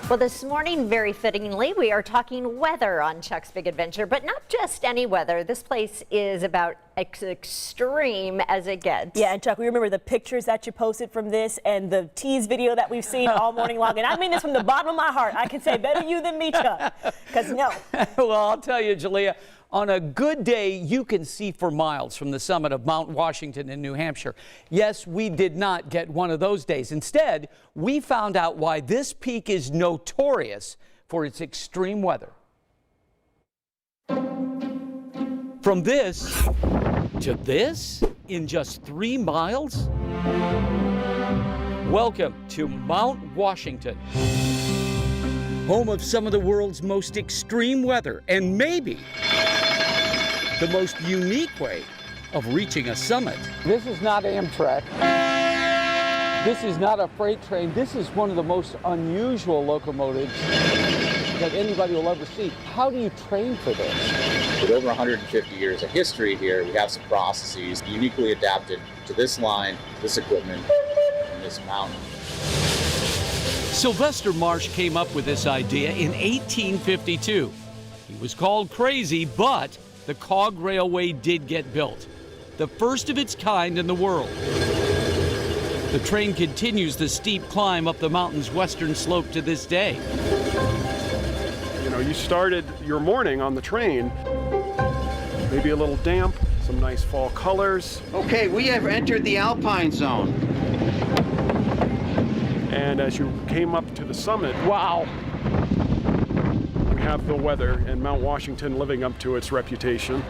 Well, this morning, very fittingly, we are talking weather on Chuck's Big Adventure, but not just any weather. This place is about extreme as it gets. Yeah, and Chuck, we remember the pictures that you posted from this and the tease video that we've seen all morning long. And I mean this from the bottom of my heart. I can say better you than me, Chuck, because no. Well, I'll tell you, Jalea, on a good day, you can see for miles from the summit of Mount Washington in New Hampshire. Yes, we did not get one of those days. Instead, we found out why this peak is notorious for its extreme weather. From this to this in just 3 miles? Welcome to Mount Washington, home of some of the world's most extreme weather and maybe the most unique way of reaching a summit. This is not Amtrak. This is not a freight train. This is one of the most unusual locomotives that anybody will ever see. How do you train for this? With over 150 years of history here, we have some processes uniquely adapted to this line, this equipment, and this mountain. Sylvester Marsh came up with this idea in 1852. He was called crazy, but the cog railway did get built, the first of its kind in the world. The train continues the steep climb up the mountain's western slope to this day. You know, you started your morning on the train, maybe a little damp, some nice fall colors. Okay, we have entered the Alpine zone. And as you came up to the summit, Wow. you have the weather and Mount Washington living up to its reputation.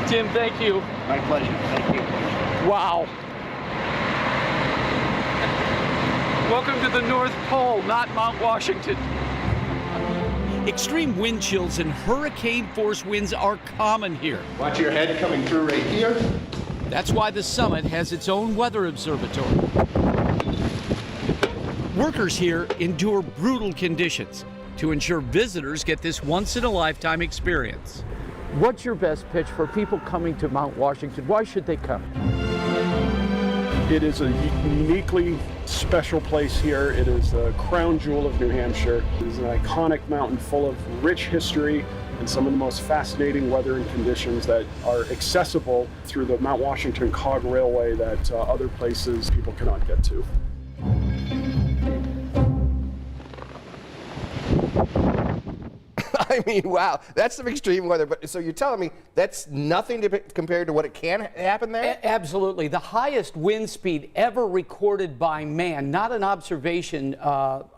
Tim, thank you. My pleasure. Thank you. Wow. Welcome to the North Pole, not Mount Washington. Extreme wind chills and hurricane force winds are common here. Watch your head coming through right here. That's why the summit has its own weather observatory. Workers here endure brutal conditions to ensure visitors get this once-in-a-lifetime experience. What's your best pitch for people coming to Mount Washington? Why should they come? It is a uniquely special place here. It is the crown jewel of New Hampshire. It is an iconic mountain full of rich history and some of the most fascinating weather and conditions that are accessible through the Mount Washington Cog Railway that other places people cannot get to. I mean, wow, that's some extreme weather. But so you're telling me that's nothing compared to what it can happen there? Absolutely. The highest wind speed ever recorded by man, not an observation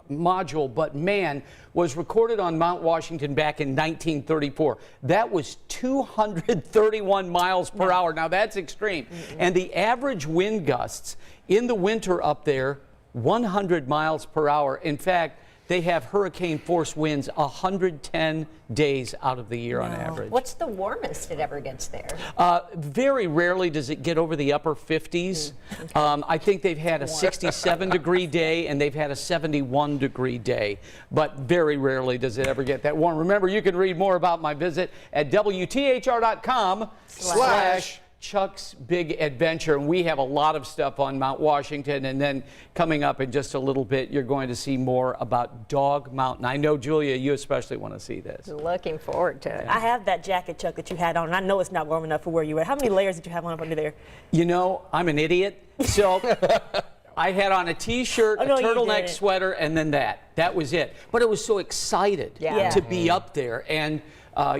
module, but man, was recorded on Mount Washington back in 1934. That was 231 miles per hour. Now that's extreme. And the average wind gusts in the winter up there, 100 miles per hour. In fact, they have hurricane force winds 110 days out of the year on average. What's the warmest it ever gets there? Very rarely does it get over the upper 50s. Okay. I think they've had a 67-degree day and they've had a 71-degree day, but very rarely does it ever get that warm. Remember, you can read more about my visit at WTHR.com/Chuck's Big Adventure. And we have a lot of stuff on Mount Washington. And then coming up in just a little bit, you're going to see more about Dog Mountain. I know, Julia, you especially want to see this. Looking forward to it. I have that jacket, Chuck, that you had on, and I know it's not warm enough for where you were. How many layers did you have on up under there? You know, I'm an idiot. So I had on a T-shirt, a turtleneck sweater, and then that. That was it. But I was so excited to be up there. And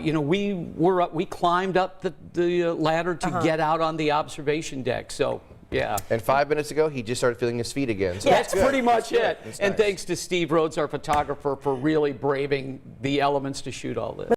you know, we climbed up the ladder to get out on the observation deck. So, yeah. And 5 minutes ago, he just started feeling his feet again. So that's pretty much it. And thanks to Steve Rhodes, our photographer, for really braving the elements to shoot all this.